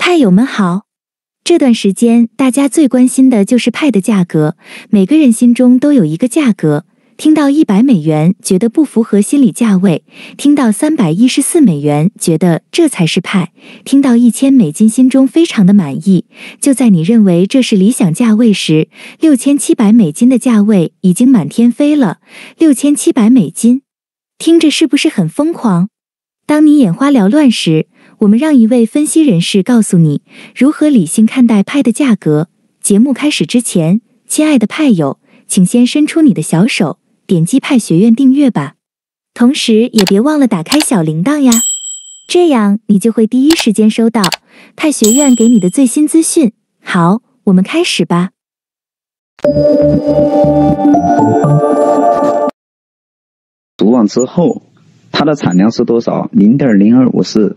派友们好，这段时间大家最关心的就是派的价格，每个人心中都有一个价格。听到100美元觉得不符合心理价位，听到314美元觉得这才是派，听到1000美金心中非常的满意。就在你认为这是理想价位时，6700美金的价位已经满天飞了。6700美金，听着是不是很疯狂？当你眼花缭乱时，我们让一位分析人士告诉你如何理性看待派的价格。节目开始之前，亲爱的派友，请先伸出你的小手，点击派学院订阅吧，同时也别忘了打开小铃铛呀，这样你就会第一时间收到派学院给你的最新资讯。好，我们开始吧。读完之后，它的产量是多少？ 0.0254，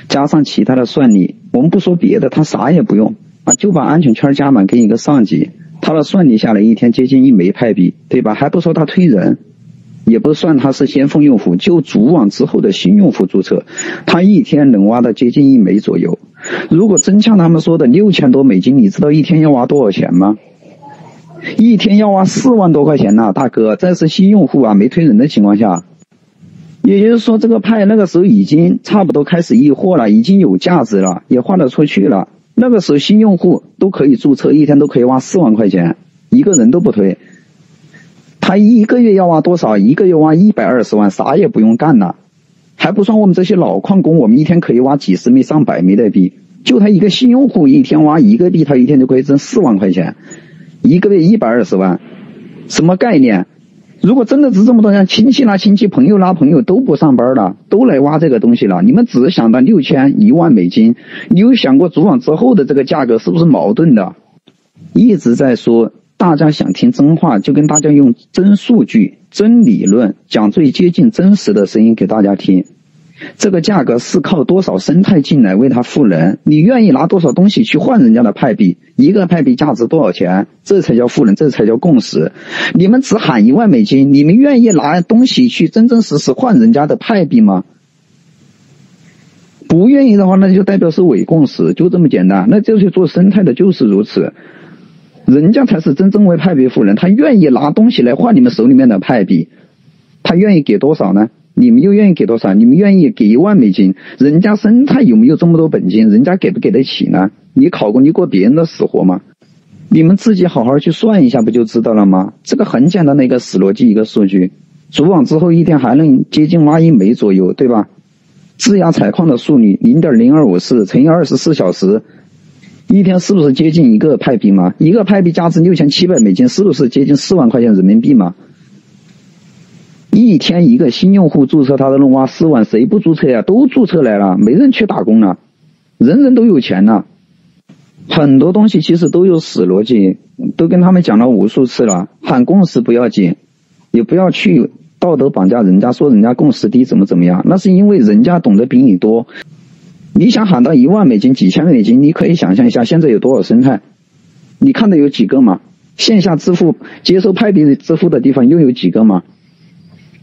加上其他的算力，我们不说别的，它啥也不用啊，就把安全圈加满跟一个上级，它的算力下来一天接近1枚派币，对吧？还不说它推人，也不算它是先锋用户，就组网之后的新用户注册，它一天能挖到接近1枚左右。如果真像他们说的6000多美金，你知道一天要挖多少钱吗？一天要挖4万多块钱呐，大哥，这是新用户啊，没推人的情况下。也就是说，这个派那个时候已经差不多开始易货了，已经有价值了，也花得出去了。那个时候新用户都可以注册，一天都可以挖4万块钱，一个人都不推。他一个月要挖多少？一个月挖120万，啥也不用干了。还不算我们这些老矿工，我们一天可以挖几十枚、上百枚的币。就他一个新用户一天挖一个币，他一天就可以挣4万块钱，一个月120万，什么概念？如果真的是这么多人，亲戚拉亲戚，朋友拉朋友，都不上班了，都来挖这个东西了，你们只想到6000、1万美金，你有想过组网之后的这个价格是不是矛盾的？一直在说大家想听真话，就跟大家用真数据、真理论，讲最接近真实的声音给大家听。这个价格是靠多少生态进来为它赋能，你愿意拿多少东西去换人家的派币，一个派币价值多少钱，这才叫赋能，这才叫共识。你们只喊1万美金，你们愿意拿东西去真真实实换人家的派币吗？不愿意的话，那就代表是伪共识，就这么简单。那就是做生态的就是如此，人家才是真正为派币赋能，他愿意拿东西来换你们手里面的派币，他愿意给多少呢？你们又愿意给多少？你们愿意给1万美金，人家生态有没有这么多本金？人家给不给得起呢？你考过你过别人的死活吗？你们自己好好去算一下不就知道了吗？这个很简单的一个死逻辑，一个数据。组网之后一天还能接近挖1枚左右，对吧？质押采矿的速率 0.0254 乘以24小时，一天是不是接近一个派币吗？一个派币价值6700美金，是不是接近4万块钱人民币吗？一天一个新用户注册，他都能挖4万，谁不注册呀？都注册来了，没人去打工了，人人都有钱了。很多东西其实都有死逻辑，都跟他们讲了无数次了。喊共识不要紧，也不要去道德绑架人家，说人家共识低怎么样，那是因为人家懂得比你多。你想喊到1万美金、几千美金，你可以想象一下现在有多少生态，你看的有几个吗？线下支付接收派币支付的地方又有几个吗？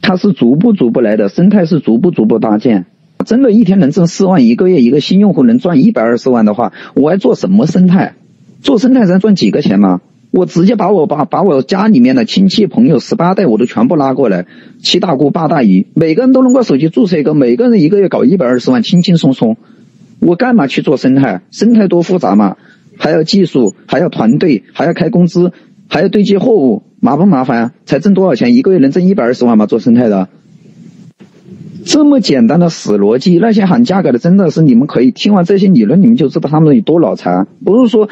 它是逐步来的，生态是逐步搭建。真的一天能挣4万，一个月一个新用户能赚120万的话，我还做什么生态？做生态才赚几个钱吗？我直接把我家里面的亲戚朋友18代我都全部拉过来，7大姑8大姨，每个人都能够手机注册一个，每个人一个月搞120万，轻轻松松。我干嘛去做生态？生态多复杂嘛，还要技术，还要团队，还要开工资，还要对接货物，麻不麻烦？才挣多少钱？一个月能挣120万吗？做生态的，这么简单的死逻辑，那些喊价格的真的是你们可以听完这些理论，你们就知道他们有多脑残。不是说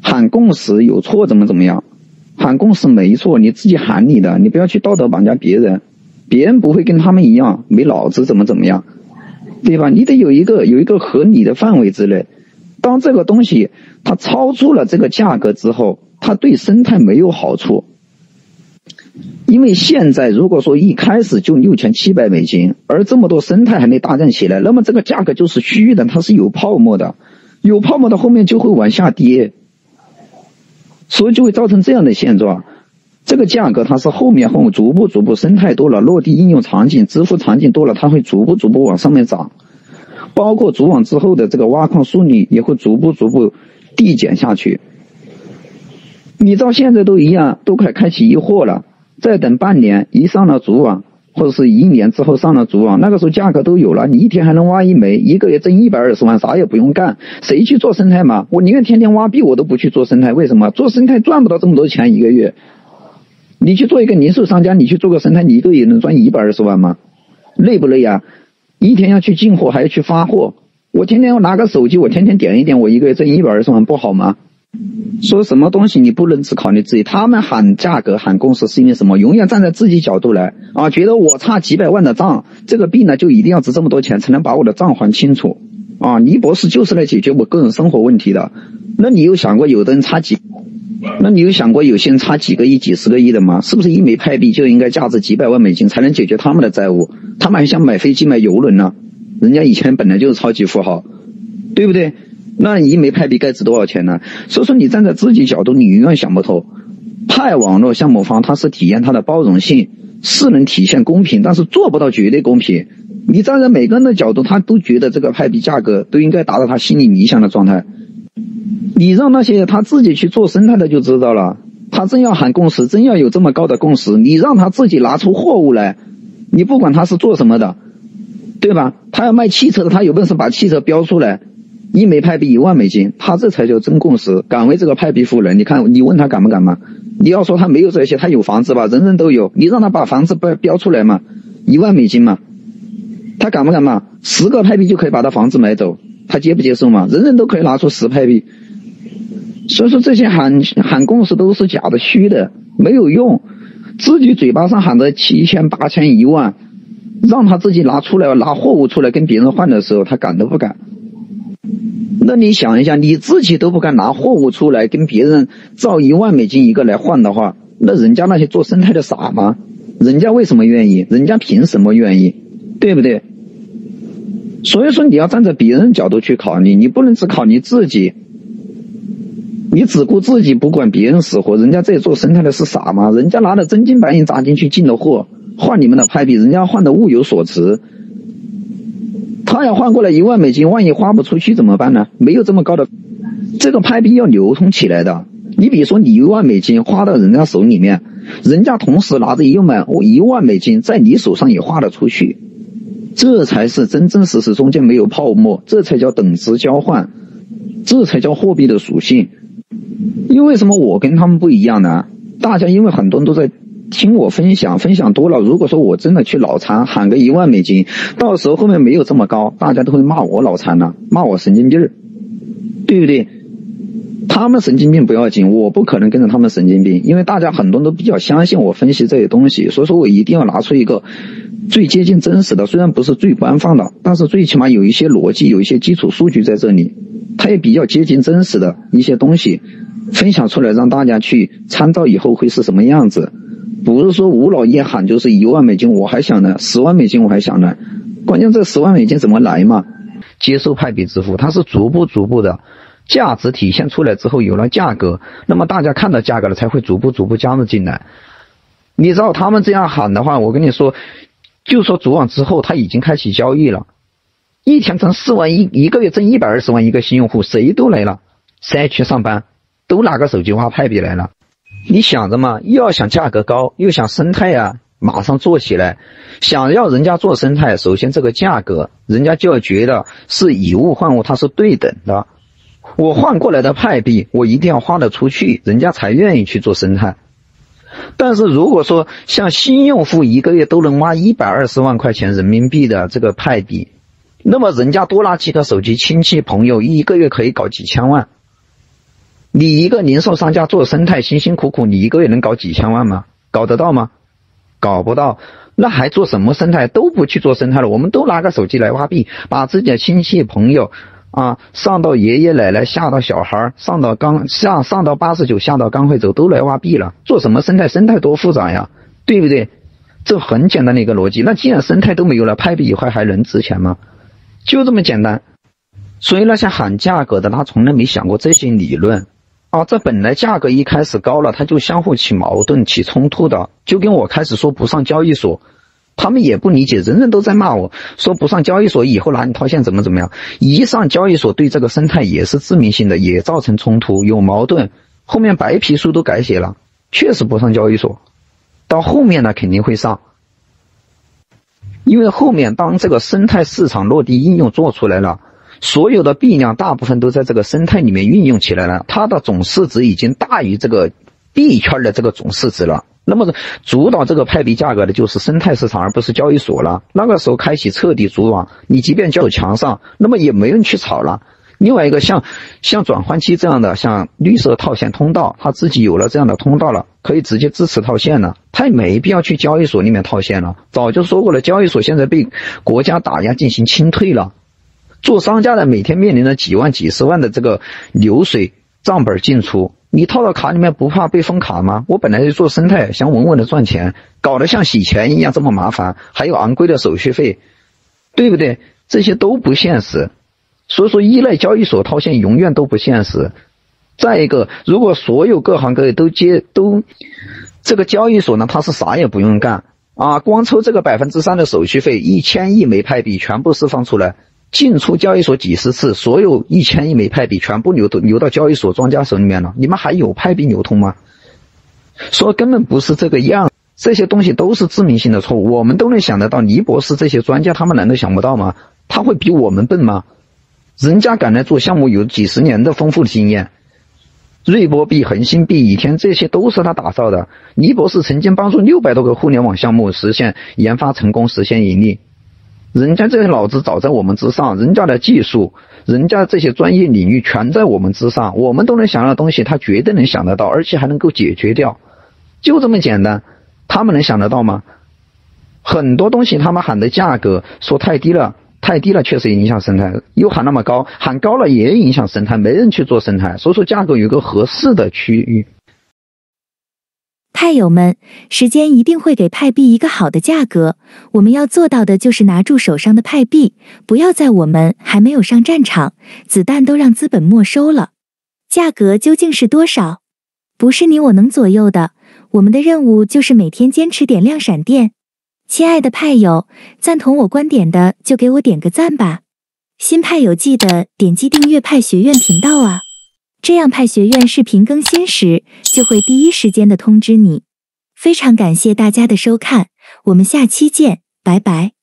喊共识有错怎么样，喊共识没错，你自己喊你的，你不要去道德绑架别人，别人不会跟他们一样没脑子怎么样，对吧？你得有一个合理的范围之内。当这个东西它超出了这个价格之后，它对生态没有好处。因为现在如果说一开始就6700美金，而这么多生态还没搭建起来，那么这个价格就是虚的，它是有泡沫的，有泡沫的后面就会往下跌，所以就会造成这样的现状。这个价格它是后面逐步生态多了，落地应用场景、支付场景多了，它会逐步往上面涨。包括组网之后的这个挖矿速率也会逐步递减下去。你到现在都一样，都快开启一货了，再等半年一上了组网，或者是1年之后上了组网，那个时候价格都有了，你一天还能挖1枚，1个月挣120万，啥也不用干。谁去做生态嘛？我宁愿天天挖币，我都不去做生态。为什么？做生态赚不到这么多钱1个月。你去做一个零售商家，你去做个生态，你1个月能赚120万吗？累不累啊？一天要去进货，还要去发货。我天天要拿个手机，我天天点一点，我1个月挣120万，不好吗？说什么东西你不能只考虑自己，他们喊价格喊共识是因为什么？永远站在自己角度来啊，觉得我差几百万的账，这个币呢就一定要值这么多钱才能把我的账还清楚啊！倪博士就是来解决我个人生活问题的。那你有想过有的人那你有想过有些人差几个亿几十个亿的吗？是不是1枚派币就应该价值几百万美金才能解决他们的债务？他们还想买飞机买邮轮呢，人家以前本来就是超级富豪，对不对？那1枚派币该值多少钱呢？所以说你站在自己角度，你永远想不透。派网络项目方它是体验它的包容性，是能体现公平，但是做不到绝对公平。你站在每个人的角度，他都觉得这个派币价格都应该达到他心里理想的状态。你让那些他自己去做生态的就知道了，他真要喊共识，真要有这么高的共识，你让他自己拿出货物来，你不管他是做什么的，对吧？他要卖汽车的，他有本事把汽车标出来，1枚派币1万美金，他这才叫真共识，敢为这个派币富人。你看你问他敢不敢吗？你要说他没有这些，他有房子吧，人人都有，你让他把房子标出来嘛，1万美金嘛，他敢不敢嘛？10个派币就可以把他房子买走，他接不接受嘛？人人都可以拿出10派币。所以说这些喊共识都是假的虚的，没有用。自己嘴巴上喊着7000、8000、1万，让他自己拿货物出来跟别人换的时候，他敢都不敢。那你想一下，你自己都不敢拿货物出来跟别人照1万美金一个来换的话，那人家那些做生态的傻吗？人家为什么愿意？人家凭什么愿意？对不对？所以说你要站在别人角度去考虑，你不能只考虑自己。你只顾自己不管别人死活，人家这做生态的是傻吗？人家拿了真金白银砸进去进的货换你们的派币，人家换的物有所值，他要换过来1万美金，万一花不出去怎么办呢？没有这么高的，这个派币要流通起来的。你比如说你1万美金花到人家手里面，人家同时拿着1万美金在你手上也花得出去，这才是真真实实中间没有泡沫，这才叫等值交换，这才叫货币的属性。因为什么我跟他们不一样呢？大家因为很多人都在听我分享多了，如果说我真的去脑残喊个1万美金，到时候后面没有这么高，大家都会骂我脑残了，骂我神经病，对不对？他们神经病不要紧，我不可能跟着他们神经病，因为大家很多人都比较相信我分析这些东西，所以说我一定要拿出一个最接近真实的，虽然不是最官方的，但是最起码有一些逻辑，有一些基础数据在这里，它也比较接近真实的一些东西分享出来，让大家去参照以后会是什么样子。不是说无脑一喊就是1万美金，我还想呢，10万美金我还想呢，关键这10万美金怎么来嘛？接受派币支付，它是逐步的价值体现出来之后有了价格，那么大家看到价格了才会逐步加入进来。你知道他们这样喊的话，我跟你说，就说组网之后他已经开启交易了，一天挣4万一个月挣120万一个新用户，谁都来了，谁去上班都拿个手机挖派币来了。你想着嘛，又要想价格高，又想生态啊马上做起来，想要人家做生态，首先这个价格人家就要觉得是以物换物，它是对等的，我换过来的派币我一定要花得出去，人家才愿意去做生态。但是如果说像新用户一个月都能挖120万块钱人民币的这个派币，那么人家多拿几个手机，亲戚朋友一个月可以搞几千万。你一个零售商家做生态辛辛苦苦，你一个月能搞几千万吗？搞得到吗？搞不到。那还做什么生态？都不去做生态了，我们都拿个手机来挖币，把自己的亲戚朋友上到爷爷奶奶，下到小孩，上到89，下到刚会走，都来挖币了。做什么生态？生态多复杂呀，对不对？这很简单的一个逻辑。那既然生态都没有了，派币以后还能值钱吗？就这么简单。所以那些喊价格的，他从来没想过这些理论。这本来价格一开始高了，它就相互起矛盾起冲突的，就跟我开始说不上交易所，他们也不理解，人人都在骂我说不上交易所以后拿你套现怎么样，一上交易所对这个生态也是致命性的，也造成冲突有矛盾，后面白皮书都改写了，确实不上交易所，到后面呢肯定会上，因为后面当这个生态市场落地应用做出来了，所有的币量大部分都在这个生态里面运用起来了，它的总市值已经大于这个币圈的这个总市值了。那么主导这个派币价格的就是生态市场，而不是交易所了。那个时候开启彻底主网，你即便交易强上，那么也没人去炒了。另外一个像转换期这样的，像绿色套现通道，它自己有了这样的通道了，可以直接支持套现了，它也没必要去交易所里面套现了。早就说过了，交易所现在被国家打压进行清退了，做商家的每天面临着几万几十万的这个流水账本进出，你套到卡里面不怕被封卡吗？我本来就做生态想稳稳的赚钱，搞得像洗钱一样这么麻烦，还有昂贵的手续费，对不对？这些都不现实，所以说依赖交易所套现永远都不现实。再一个，如果所有各行各业都这个交易所呢，它是啥也不用干啊，光抽这个3%的手续费，1000亿枚派币全部释放出来，进出交易所几十次，所有1000亿枚派币全部流到交易所庄家手里面了，你们还有派币流通吗？说根本不是这个样，这些东西都是致命性的错误，我们都能想得到，倪博士这些专家他们难道想不到吗？他会比我们笨吗？人家敢来做项目有几十年的丰富的经验，瑞波币、恒星币、倚天这些都是他打造的，倪博士曾经帮助600多个互联网项目实现研发成功，实现盈利。人家这些老子早在我们之上，人家的技术，人家这些专业领域全在我们之上，我们都能想到的东西他绝对能想得到，而且还能够解决掉，就这么简单，他们能想得到吗？很多东西他们喊的价格说太低了确实影响生态，又喊那么高，喊高了也影响生态，没人去做生态，所以说价格有一个合适的区域。派友们，时间一定会给派币一个好的价格，我们要做到的就是拿住手上的派币，不要在我们还没有上战场，子弹都让资本没收了。价格究竟是多少？不是你我能左右的，我们的任务就是每天坚持点亮闪电。亲爱的派友，赞同我观点的就给我点个赞吧。新派友记得点击订阅派学院频道啊，这样派学院视频更新时就会第一时间的通知你。非常感谢大家的收看，我们下期见，拜拜。